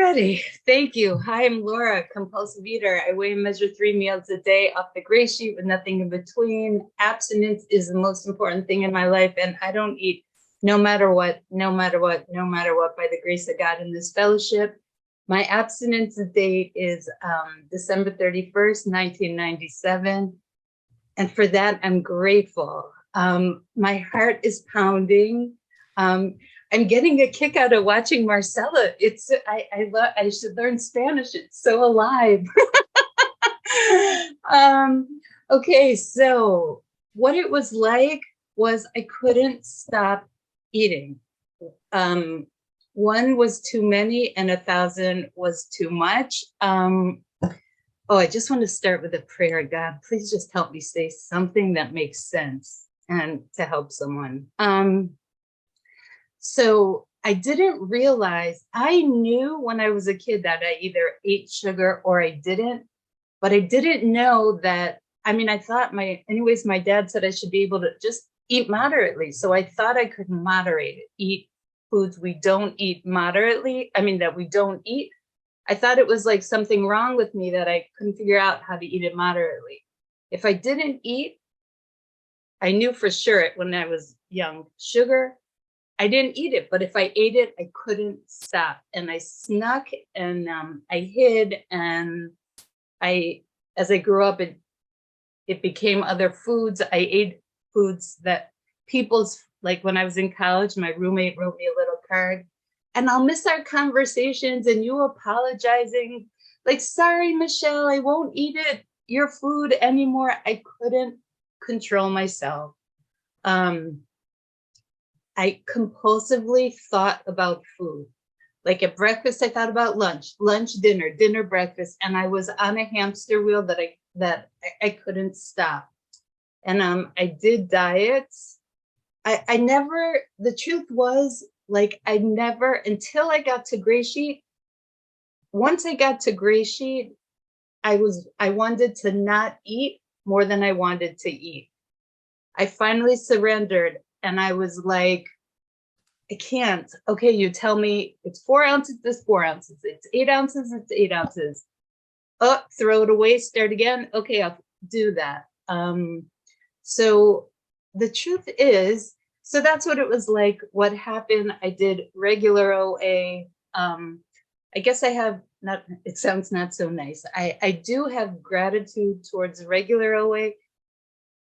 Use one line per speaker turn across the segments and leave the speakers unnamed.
righty, thank you. Hi, I'm Laura, compulsive eater. I weigh and measure 3 meals a day off the gray sheet with nothing in between. Abstinence is the most important thing in my life, and I don't eat no matter what, by the grace of God in this fellowship. My abstinence date is December 31st, 1997. And for that, I'm grateful. My heart is pounding. I'm getting a kick out of watching Marcella. I should learn Spanish. It's so alive. Okay, so what it was like was I couldn't stop eating. 1 was too many and 1,000 was too much. I just want to start with a prayer. God, please just help me say something that makes sense and to help someone. So I didn't realize, I knew when I was a kid that I either ate sugar or I didn't, but I didn't know that, I thought my dad said I should be able to just eat moderately. So I thought I could moderate it, eat foods we don't eat moderately. That we don't eat. I thought it was like something wrong with me that I couldn't figure out how to eat it moderately. If I didn't eat, I knew for sure when I was young, sugar, I didn't eat it, but if I ate it, I couldn't stop. And I snuck and I hid. And as I grew up, it became other foods. I ate foods that like when I was in college, my roommate wrote me a little card. And I'll miss our conversations and you apologizing, like, sorry, Michelle, I won't eat your food anymore. I couldn't control myself. I compulsively thought about food. Like at breakfast, I thought about lunch, dinner, breakfast. And I was on a hamster wheel that I couldn't stop. And I did diets. I never, the truth was, like, until I got to GreySheet. Once I got to GreySheet, I wanted to not eat more than I wanted to eat. I finally surrendered and I was like, I can't. Okay, you tell me it's 4 ounces, it's 4 ounces. It's 8 ounces, it's 8 ounces. Oh, throw it away, start again. Okay, I'll do that. So the truth is, so that's what it was like. What happened, I did regular OA. I guess I have not, it sounds not so nice. I do have gratitude towards regular OA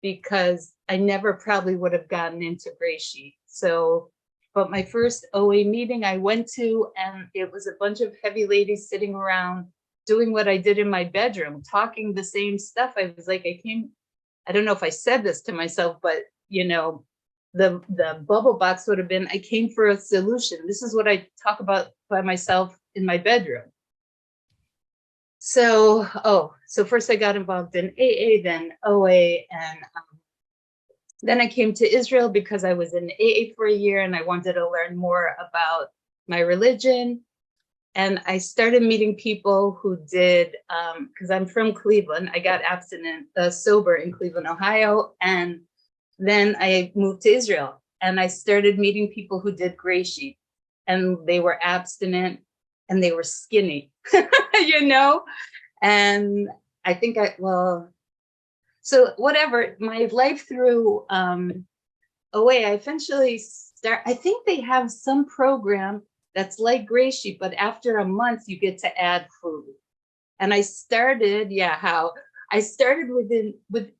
because I never probably would have gotten into GreySheet. So, but my first OA meeting I went to, and it was a bunch of heavy ladies sitting around doing what I did in my bedroom, talking the same stuff. I was like, I don't know if I said this to myself, but the bubble box would have been, I came for a solution. This is what I talk about by myself in my bedroom. So first I got involved in AA, then OA, and then I came to Israel because I was in AA for a year and I wanted to learn more about my religion. And I started meeting people who did, because I'm from Cleveland. I got sober in Cleveland, Ohio. And then I moved to Israel and I started meeting people who did GreySheet, and they were abstinent and they were skinny, and I think so whatever, my life through OA, I eventually I think they have some program that's like GreySheet, but after a month you get to add food. And I started,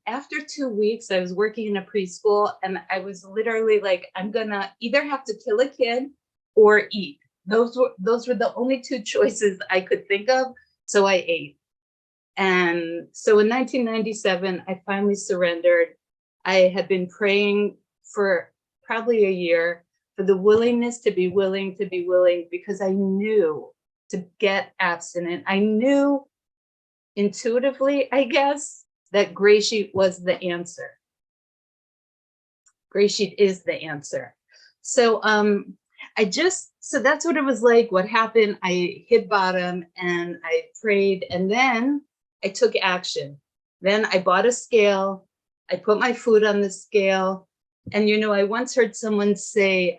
after 2 weeks, I was working in a preschool and I was literally like, I'm gonna either have to kill a kid or eat. Those were the only 2 choices I could think of. So I ate. And so in 1997, I finally surrendered. I had been praying for probably a year for the willingness to be willing, because I knew to get abstinent. I knew intuitively, I guess, that GreySheet was the answer. GreySheet is the answer. So so that's what it was like. What happened, I hit bottom and I prayed, and then I took action. Then I bought a scale. I put my food on the scale. And, I once heard someone say,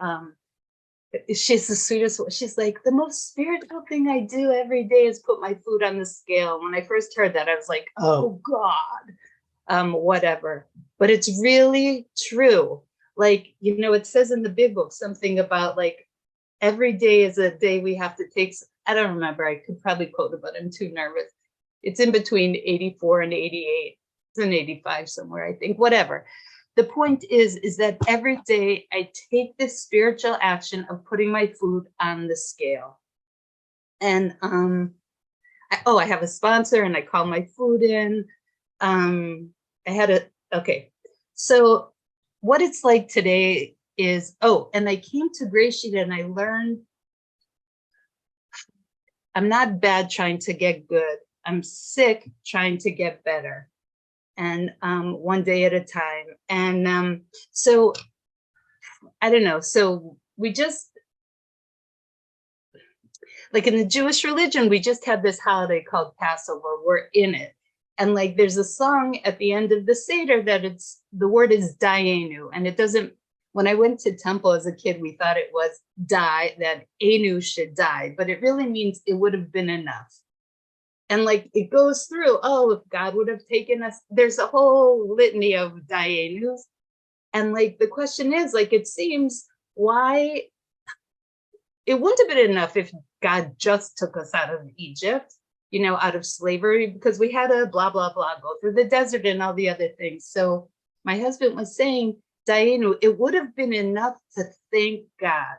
she's the sweetest one. She's like, the most spiritual thing I do every day is put my food on the scale. When I first heard that, I was like, oh God, whatever. But it's really true. Like, you know, it says in the big book something about like every day is a day we have to take. I don't remember. I could probably quote it, but I'm too nervous. It's in between 84 and 88. It's in 85 somewhere, I think, whatever. The point is that every day I take this spiritual action of putting my food on the scale. And I have a sponsor and I call my food in. Okay. So what it's like today is, and I came to GreySheet and I learned I'm not bad trying to get good. I'm sick trying to get better. And one day at a time. And so, I don't know. So we just, like in the Jewish religion, we just have this holiday called Passover. We're in it. And like, there's a song at the end of the Seder that the word is dayenu. And it doesn't, when I went to temple as a kid, we thought it was die, that Enu should die, but it really means it would have been enough. And like, it goes through, if God would have taken us, there's a whole litany of dayenus. And like, the question is, like, it seems why it wouldn't have been enough if God just took us out of Egypt, you know, out of slavery, because we had to blah, blah, blah, go through the desert and all the other things. So my husband was saying, Dayenu, it would have been enough to thank God.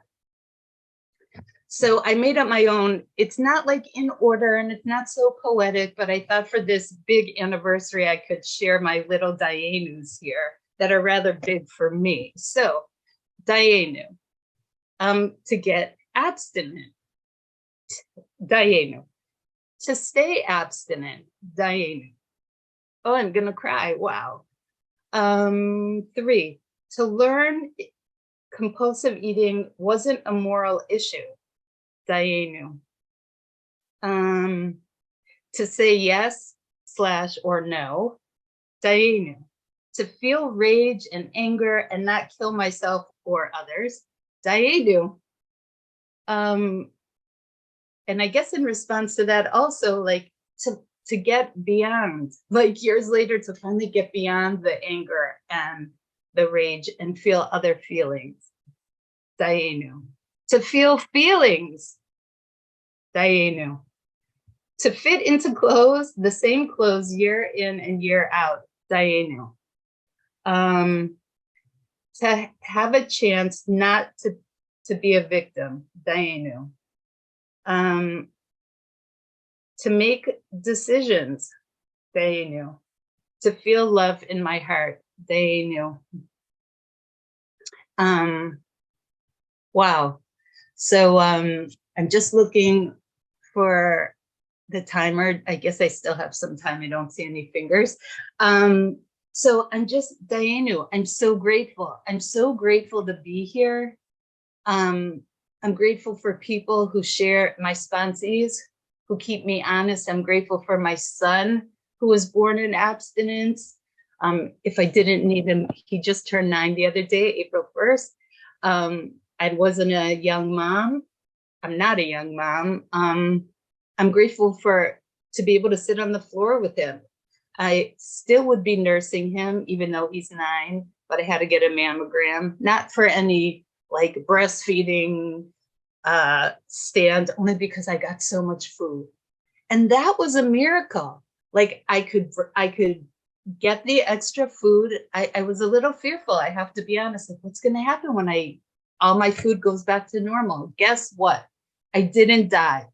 So I made up my own. It's not like in order and it's not so poetic, but I thought for this big anniversary, I could share my little Dayenus here that are rather big for me. So Dayenu, to get abstinent, Dayenu, to stay abstinent, Dayenu. Oh, I'm gonna cry, wow. 3, to learn compulsive eating wasn't a moral issue. Dayenu. To say yes / or no. Dayenu. To feel rage and anger and not kill myself or others. Dayenu. And I guess in response to that also, like to get beyond, like years later, to finally get beyond the anger and the rage and feel other feelings. Dayenu. To feel feelings, Dayenu. To fit into clothes, the same clothes year in and year out, Dayenu. To have a chance not to be a victim, Dayenu. To make decisions, Dayenu. To feel love in my heart, Dayenu. Wow. So I'm just looking for the timer. I guess I still have some time. I don't see any fingers. So I'm just, Dayenu, I'm so grateful. I'm so grateful to be here. I'm grateful for people who share my sponsees, who keep me honest. I'm grateful for my son, who was born in abstinence. If I didn't need him, he just turned 9 the other day, April 1st. I wasn't a young mom. I'm not a young mom. I'm grateful to be able to sit on the floor with him. I still would be nursing him, even though he's 9, but I had to get a mammogram, not for any like breastfeeding stand, only because I got so much food. And that was a miracle. Like I could get the extra food. I was a little fearful. I have to be honest. Like, what's going to happen when all my food goes back to normal? Guess what? I didn't die.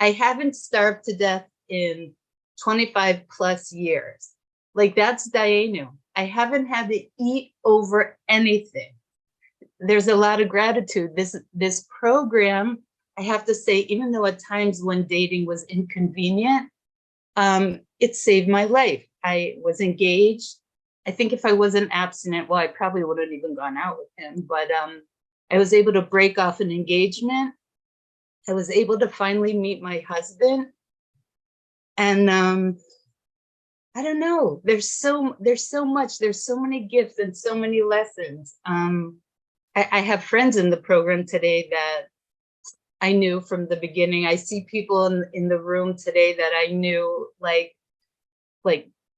I haven't starved to death in 25 plus years. Like that's Dayenu. I haven't had to eat over anything. There's a lot of gratitude. This program, I have to say, even though at times when dating was inconvenient, it saved my life. I was engaged. I think if I wasn't abstinent, well, I probably wouldn't even gone out with him, but I was able to break off an engagement. I was able to finally meet my husband. And I don't know, there's so much, there's so many gifts and so many lessons. I have friends in the program today that I knew from the beginning. I see people in the room today that I knew like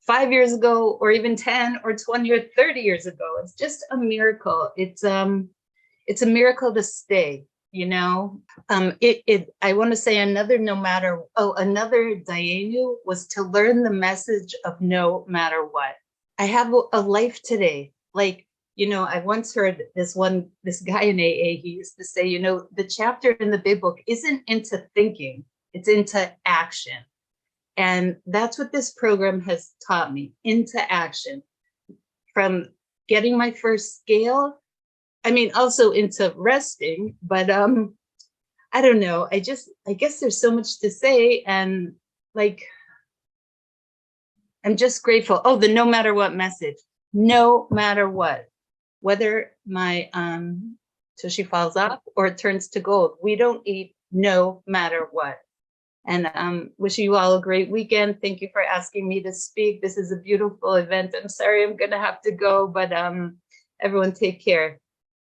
5 years ago, or even 10 or 20 or 30 years ago. It's just a miracle. It's a miracle to stay, you know. I want to say another another Dayenu was to learn the message of no matter what. I have a life today. Like, you know, I once heard this guy in AA, he used to say, you know, the chapter in the big book isn't into thinking, it's into action. And that's what this program has taught me, into action. From getting my first scale, I mean, also into resting, but I don't know. I guess there's so much to say, and like, I'm just grateful. Oh, the no matter what message. No matter what. Whether my tushy falls off or it turns to gold, we don't eat no matter what. And wishing you all a great weekend. Thank you for asking me to speak. This is a beautiful event. I'm sorry I'm gonna have to go, but everyone take care.